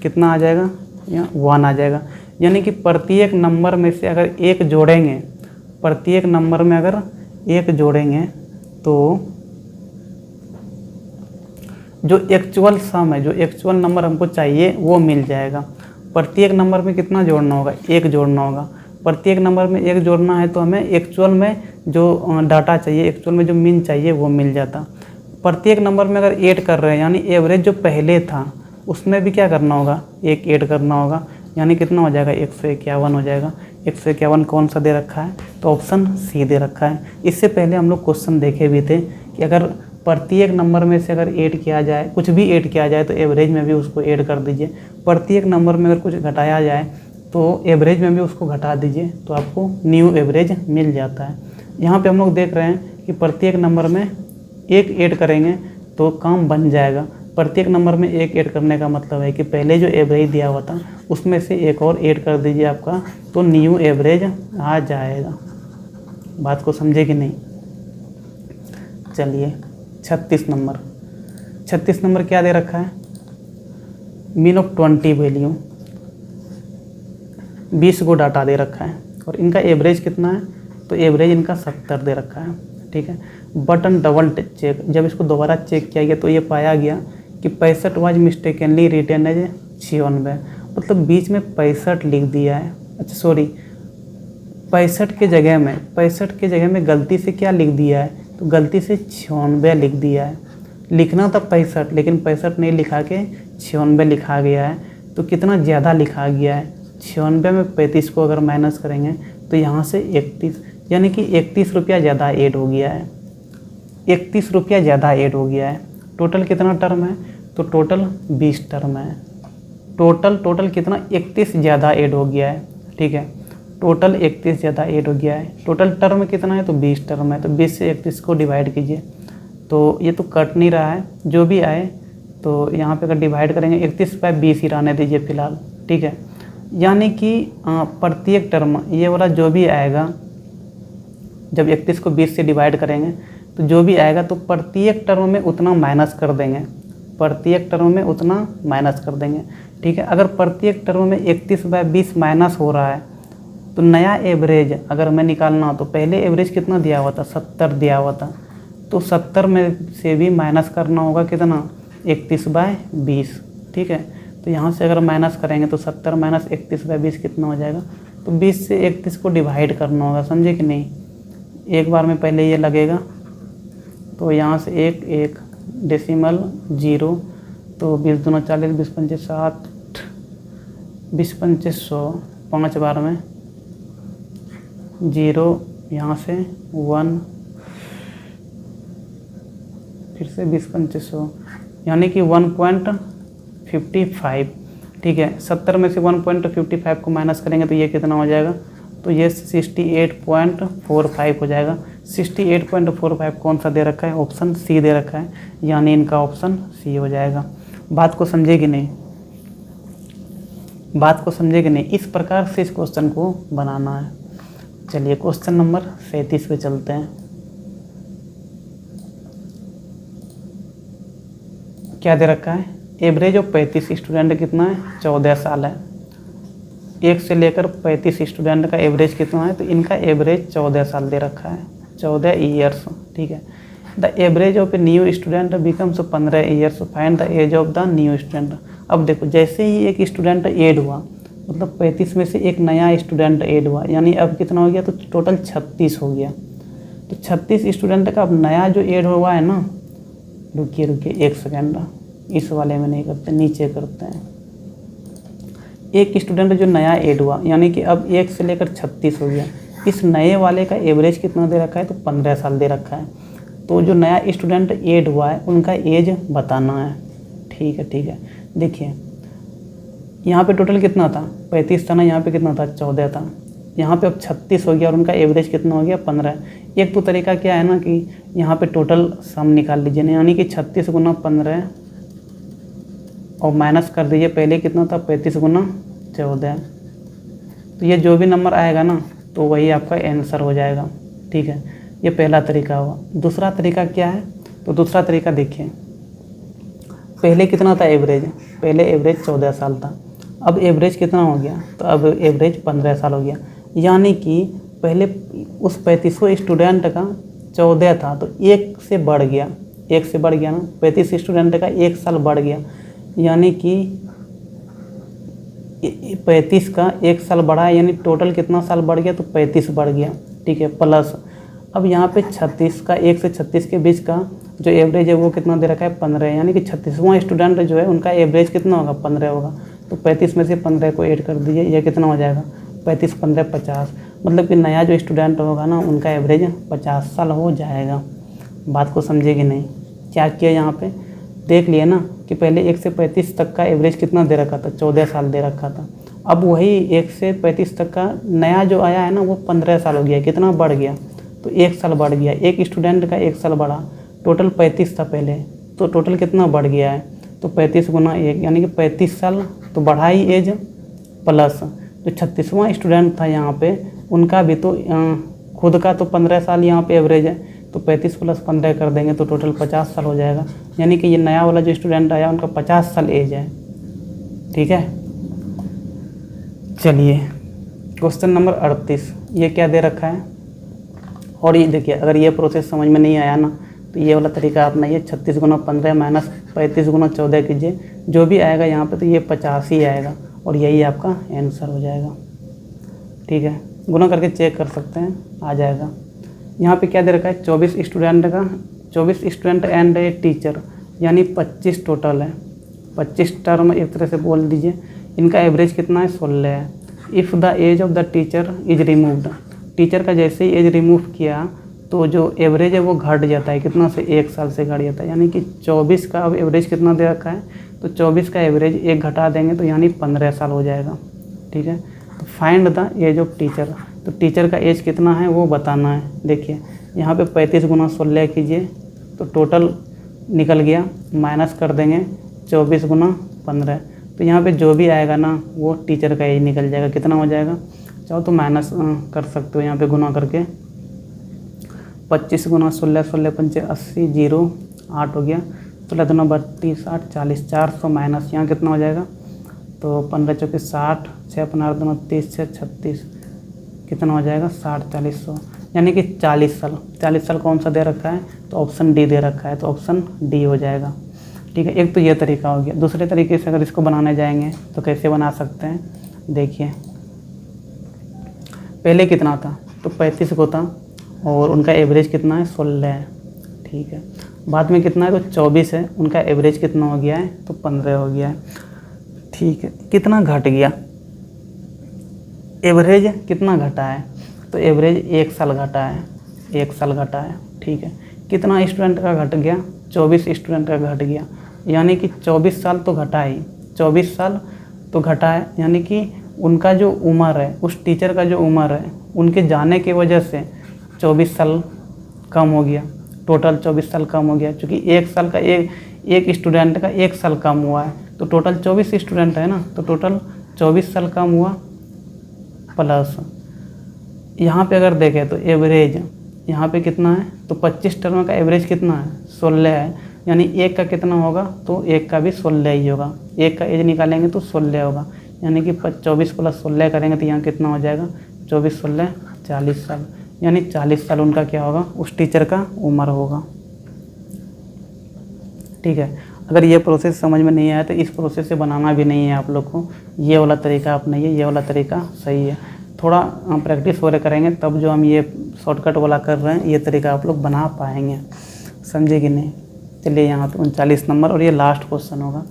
कितना आ जाएगा, यहाँ 1 आ जाएगा। यानी कि प्रत्येक नंबर में से अगर एक जोड़ेंगे, प्रत्येक नंबर में अगर एक जोड़ेंगे तो जो एक्चुअल सम है, जो एक्चुअल नंबर हमको चाहिए वो मिल जाएगा। प्रत्येक नंबर में कितना जोड़ना होगा, एक जोड़ना होगा। प्रत्येक नंबर में एक जोड़ना है तो हमें एक्चुअल में जो डाटा चाहिए, एक्चुअल में जो मीन चाहिए वो मिल जाता। प्रत्येक नंबर में अगर ऐड कर रहे हैं, यानी एवरेज जो पहले था उसमें भी क्या करना होगा, एक ऐड करना होगा, यानी कितना हो जाएगा, 151 हो जाएगा। 151 कौन सा दे रखा है, तो ऑप्शन सी दे रखा है। इससे पहले हम लोग क्वेश्चन देखे भी थे कि अगर प्रत्येक नंबर में से अगर ऐड किया जाए, कुछ भी ऐड किया जाए तो एवरेज में भी उसको ऐड कर दीजिए। प्रत्येक नंबर में अगर कुछ घटाया जाए तो एवरेज में भी उसको घटा दीजिए, तो आपको न्यू एवरेज मिल जाता है। यहाँ पे हम लोग देख रहे हैं कि प्रत्येक नंबर में एक ऐड करेंगे तो काम बन जाएगा, प्रत्येक नंबर में एक ऐड करने का मतलब है कि पहले जो एवरेज दिया हुआ था उसमें से एक और ऐड कर दीजिए आपका, तो न्यू एवरेज आ जाएगा। बात को समझे कि नहीं? चलिए 36 नंबर, 36 नंबर क्या दे रखा है? मीन ऑफ 20 वैल्यू, 20 को डाटा दे रखा है और इनका एवरेज कितना है? तो एवरेज इनका 70 दे रखा है, ठीक है। बटन डबल चेक, जब इसको दोबारा चेक किया गया तो ये पाया गया कि 65 वाज मिस्टेकनली रिटर्न एज 96, मतलब बीच में 65 लिख दिया है। अच्छा सॉरी, 65 के जगह में गलती से क्या लिख दिया है? तो गलती से 96 लिख दिया है। लिखना था 65, लेकिन 65 नहीं लिखा के 96 लिखा गया है। तो कितना ज़्यादा लिखा गया है? 96 में 35 को अगर माइनस करेंगे तो यहाँ से 31, यानी कि 31 रुपया ज़्यादा ऐड हो गया है। 31 रुपया ज़्यादा ऐड हो गया है। टोटल कितना टर्म है? तो टोटल 20 टर्म है। टोटल कितना? 31 ज़्यादा ऐड हो गया है, ठीक है। टोटल 31 ज़्यादा ऐड हो गया है। टोटल टर्म कितना है? तो 20 टर्म है। तो 20 से 31 को डिवाइड कीजिए, तो ये तो कट नहीं रहा है, जो भी आए तो यहाँ पे अगर डिवाइड करेंगे 31/20 ही रहने दीजिए फ़िलहाल, ठीक है। यानी कि प्रत्येक टर्म ये वाला जो भी आएगा, जब 31 को 20 से डिवाइड करेंगे तो जो भी आएगा तो प्रत्येक टर्म में उतना माइनस कर देंगे, प्रत्येक टर्म में उतना माइनस कर देंगे, ठीक है। अगर प्रत्येक टर्म में 31/20 माइनस हो रहा है तो नया एवरेज अगर मैं निकालना हो तो पहले एवरेज कितना दिया हुआ था? 70 दिया हुआ था। तो 70 में से भी माइनस करना होगा कितना? 31/20, ठीक है। तो यहाँ से अगर माइनस करेंगे तो 70 माइनस 31/20 कितना हो जाएगा? तो 20 से 31 को डिवाइड करना होगा, समझे कि नहीं? एक बार में पहले ये लगेगा, तो यहाँ से 1 डेसिमल 0, तो 20 दूना 40, 20 पंचे 60, 20 पंचे 100, 5 बार में 0, यहाँ से 1, फिर से 20 पंचे 100, यानी कि 1.55, ठीक है। 70 में से 1.55 को माइनस करेंगे तो ये कितना हो जाएगा? तो ये 68.45 हो जाएगा। 68.45 कौन सा दे रखा है? ऑप्शन सी दे रखा है, यानी इनका ऑप्शन सी हो जाएगा। बात को समझे कि नहीं? बात को समझे कि नहीं? इस प्रकार से इस क्वेश्चन को बनाना है। चलिए क्वेश्चन नंबर 37 पे चलते हैं। क्या दे रखा है? एवरेज ऑफ 35 स्टूडेंट कितना है? 14 साल है। 1 से लेकर 35 स्टूडेंट का एवरेज कितना है? तो इनका एवरेज 14 साल दे रखा है, 14 ईयर्स, ठीक है। The average of a new student becomes 15 years, find the age of the new student. अब देखो, जैसे ही एक स्टूडेंट ऐड हुआ, मतलब 35 में से एक नया स्टूडेंट ऐड हुआ, यानी अब कितना हो गया? तो टोटल 36 हो गया। तो 36 स्टूडेंट का अब नया जो ऐड हुआ है ना, रुकिए 1 सेकेंड, इस वाले में नहीं करते, नीचे करते हैं। एक स्टूडेंट जो नया ऐड हुआ, यानी कि अब 1 से लेकर 36 हो गया। इस नए वाले का एवरेज कितना दे रखा है? तो 15 साल दे रखा है। तो जो नया स्टूडेंट ऐड हुआ है उनका एज बताना है, ठीक है, ठीक है। देखिए यहाँ पे टोटल कितना था? 35 था ना, यहाँ पे कितना था? 14 था। यहाँ पे अब 36 हो गया और उनका एवरेज कितना हो गया? 15। एक तो तरीका क्या है ना कि यहाँ पे टोटल सम निकाल लीजिए ना, यानी कि 36 गुना 15 और माइनस कर दीजिए, पहले कितना था? 35 गुना 14। तो ये जो भी नंबर आएगा ना तो वही आपका आंसर हो जाएगा, ठीक है। ये पहला तरीका हुआ। दूसरा तरीका क्या है? तो दूसरा तरीका देखिए, पहले कितना था एवरेज? पहले एवरेज 14 साल था। अब एवरेज कितना हो गया? तो अब एवरेज 15 साल हो गया, यानी कि पहले उस 35 स्टूडेंट का 14 था तो 1 से बढ़ गया, 1 से बढ़ गया ना, 35 स्टूडेंट का 1 साल बढ़ गया, यानी कि 35 का 1 साल बढ़ा है, यानी टोटल कितना साल बढ़ गया? तो 35 बढ़ गया, ठीक है। प्लस अब यहाँ पे 36 का 1 से 36 के बीच का जो एवरेज है वो कितना दे रखा है? 15, यानी कि 36वां स्टूडेंट जो है उनका एवरेज कितना होगा? 15 होगा। तो 35 में से 15 को ऐड कर दीजिए, ये कितना हो जाएगा? 35 15 50, मतलब कि नया जो स्टूडेंट होगा ना उनका एवरेज 50 साल हो जाएगा। बात को समझे कि नहीं? क्या किया यहाँ पे? देख लिए ना कि पहले 1 से 35 तक का एवरेज कितना दे रखा था? 14 साल दे रखा था। अब वही 1 से 35 तक का नया जो आया है ना वो 15 साल हो गया, कितना बढ़ गया? तो 1 साल बढ़ गया। एक स्टूडेंट का 1 साल बढ़ा, टोटल 35 था पहले, तो टोटल कितना बढ़ गया है? तो 35 गुना 1 यानी कि 35 साल, तो बढ़ा ही एज प्लस जो 36वां स्टूडेंट था यहाँ पे उनका भी तो खुद का तो 15 साल यहाँ पे एवरेज है, तो 35 प्लस 15 कर देंगे तो टोटल 50 साल हो जाएगा। यानी कि ये नया वाला जो स्टूडेंट आया उनका 50 साल एज है। ठीक है, चलिए क्वेश्चन नंबर 38, ये क्या दे रखा है। और ये देखिए, अगर ये प्रोसेस समझ में नहीं आया ना तो ये वाला तरीका अपनाइए, 36 गुना 15 माइनस 35 गुना 14 कीजिए, जो भी आएगा यहाँ पे तो ये 50 ही आएगा और यही आपका आंसर हो जाएगा। ठीक है, गुना करके चेक कर सकते हैं, आ जाएगा। यहाँ पे क्या दे रखा है, 24 स्टूडेंट एंड ए टीचर, यानी 25 टोटल है। 25 टर्म एक तरह से बोल दीजिए। इनका एवरेज कितना है, 16 है। If the age of the teacher is removed, teacher का जैसे ही एज रिमूव किया तो जो एवरेज है वो घट जाता है, कितना से 1 साल से घट जाता है। यानी कि 24 का अब एवरेज कितना दे रखा है, तो 24 का एवरेज 1 घटा देंगे तो यानी 15 साल हो जाएगा। ठीक है, तो find the age of teacher, तो टीचर का एज कितना है वो बताना है। देखिए यहाँ पे 35 गुना 16 कीजिए तो टोटल निकल गया, माइनस कर देंगे 24 गुना 15, तो यहाँ पे जो भी आएगा ना वो टीचर का एज निकल जाएगा। कितना हो जाएगा, चाहो तो माइनस कर सकते हो यहाँ पे गुना करके। 25 गुना 16, 16 पंचे 80, 0 8 हो गया, 16 दूना 32, 8 40, 400 माइनस यहाँ कितना हो जाएगा, तो 15 चौके 60, 6 15 दूना 30, 6 36, कितना हो जाएगा 60 40, यानी कि 40 साल। 40 साल कौन सा दे रखा है, तो ऑप्शन डी दे रखा है, तो ऑप्शन डी हो जाएगा। ठीक है, एक तो ये तरीका हो गया। दूसरे तरीके से अगर इसको बनाने जाएंगे तो कैसे बना सकते हैं, देखिए पहले कितना था, तो 35 को था और उनका एवरेज कितना है, 16 है। ठीक है, बाद में कितना है, तो 24 है, उनका एवरेज कितना हो गया है, तो 15 हो गया है। ठीक है, कितना घट गया, एवरेज कितना घटा है, तो एवरेज 1 साल घटा है, 1 साल घटा है। ठीक है, कितना स्टूडेंट का घट गया, 24 स्टूडेंट का घट गया, यानी कि 24 साल तो घटा ही, 24 साल तो घटा है, यानी कि उनका जो उम्र है, उस टीचर का जो उम्र है, उनके जाने की वजह से 24 साल कम हो गया, टोटल 24 साल कम हो गया। क्योंकि 1 साल का एक स्टूडेंट का 1 साल कम हुआ है, तो टोटल 24 स्टूडेंट है ना, तो टोटल 24 साल कम हुआ। प्लस यहाँ पे अगर देखें तो एवरेज यहाँ पे कितना है, तो 25 टर्म का एवरेज कितना है, 16 है, यानी 1 का कितना होगा, तो 1 का भी 16 ही होगा। 1 का एज निकालेंगे तो 16 होगा, यानी कि 24 प्लस 16 करेंगे तो यहाँ कितना हो जाएगा, 24 16 40 साल, यानी 40 साल उनका क्या होगा, उस टीचर का उम्र होगा। ठीक है, अगर ये प्रोसेस समझ में नहीं आया तो इस प्रोसेस से बनाना भी नहीं है आप लोग को, ये वाला तरीका अपनाइए, ये वाला तरीका सही है। थोड़ा प्रैक्टिस वगैरह करेंगे तब जो हम ये शॉर्टकट वाला कर रहे हैं ये तरीका आप लोग बना पाएंगे, समझे कि नहीं। चलिए यहाँ पे 39 नंबर और ये लास्ट क्वेश्चन होगा।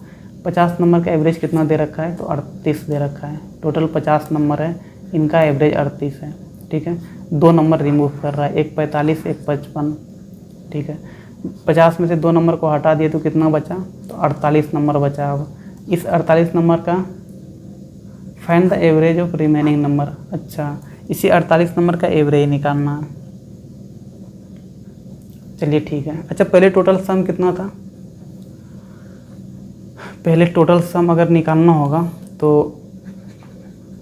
50 नंबर का एवरेज कितना दे रखा है, तो 38 दे रखा है। टोटल 50 नंबर है, इनका एवरेज 38 है। ठीक है, 2 नंबर रिमूव कर रहा है, एक 45 एक 55। ठीक है, 50 में से 2 नंबर को हटा दिए तो कितना बचा, तो 48 नंबर बचा। अब इस 48 नंबर का find the average of remaining number. अच्छा, इसी 48 नंबर का एवरेज निकालना है। चलिए ठीक है। अच्छा, पहले टोटल सम कितना था, पहले टोटल सम अगर निकालना होगा तो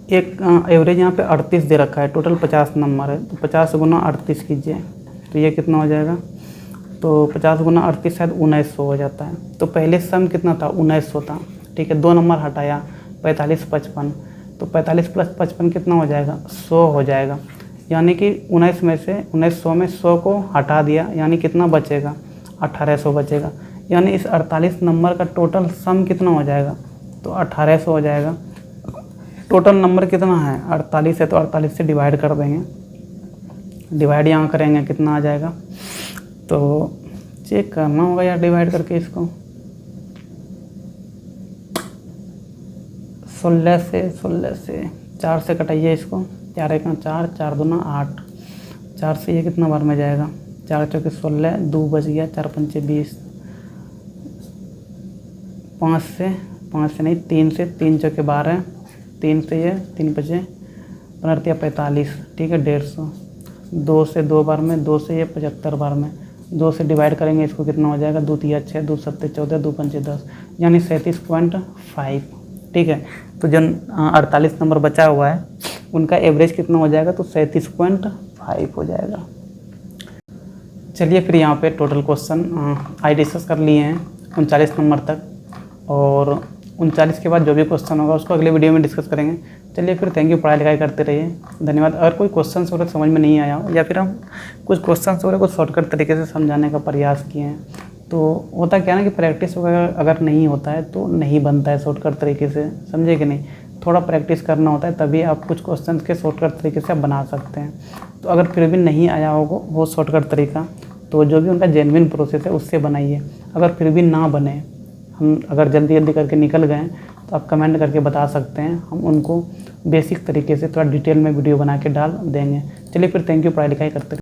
एक एवरेज यहाँ पे 38 दे रखा है, टोटल 50 नंबर है, तो 50 गुना 38 कीजिए तो ये कितना हो जाएगा, तो 50 गुना 38 शायद 1900 हो जाता है। तो पहले सम कितना था, 1900 था। ठीक है, 2 नंबर हटाया, 45 55, तो 45 प्लस 55 कितना हो जाएगा, 100 हो जाएगा। यानी कि 19 में से 1900 में 100 को हटा दिया, यानी कितना बचेगा, 1800 बचेगा। यानी इस 48 नंबर का टोटल सम कितना हो जाएगा, तो 1800 हो जाएगा। टोटल नंबर कितना है, 48 है, तो 48 से डिवाइड कर देंगे, डिवाइड यहाँ करेंगे कितना आ जाएगा, तो चेक करना होगा यार डिवाइड करके इसको। 16 से 4 से कटाइए इसको, 4 1 4, 4 2 8, 4 से ये कितना बार में जाएगा, 4 चौके 16, 2 बच गया, 4 पंचे 20, 5 से नहीं 3 से 3 चौके 12, 3 से ये 3 बचे 15 45। ठीक है, 150, 2 से 2 बार में, 2 से ये 75 बार में, 2 से डिवाइड करेंगे इसको कितना हो जाएगा, 2 तिया 6, 2 सत्ते 14, 2 पंचे 10, यानी 37.5। ठीक है, तो जो 48 नंबर बचा हुआ है उनका एवरेज कितना हो जाएगा, तो 37.5 हो जाएगा। चलिए फिर यहाँ पे टोटल क्वेश्चन आई डिस्कस कर लिए हैं 39 नंबर तक, और 39 के बाद जो भी क्वेश्चन होगा उसको अगले वीडियो में डिस्कस करेंगे। चलिए फिर थैंक यू, पढ़ाई लिखाई करते रहिए, धन्यवाद। अगर कोई क्वेश्चन वगैरह समझ में नहीं आया हो या फिर हम कुछ क्वेश्चन वगैरह को शॉर्टकट तरीके से समझाने का प्रयास किए हैं, तो होता क्या है ना कि प्रैक्टिस वगैरह अगर नहीं होता है तो नहीं बनता है शॉर्टकट तरीके से, समझे कि नहीं। थोड़ा प्रैक्टिस करना होता है तभी आप कुछ क्वेश्चन के शॉर्टकट तरीके से आप बना सकते हैं। तो अगर फिर भी नहीं आया होगा वो शॉर्टकट तरीका, तो जो भी उनका जेन्युइन प्रोसेस है उससे बनाइए। अगर फिर भी ना बने, हम अगर जल्दी जल्दी करके निकल गए तो आप कमेंट करके बता सकते हैं, हम उनको बेसिक तरीके से थोड़ा डिटेल में वीडियो बना के डाल देंगे। चलिए फिर थैंक यू, पढ़ाई लिखाई करते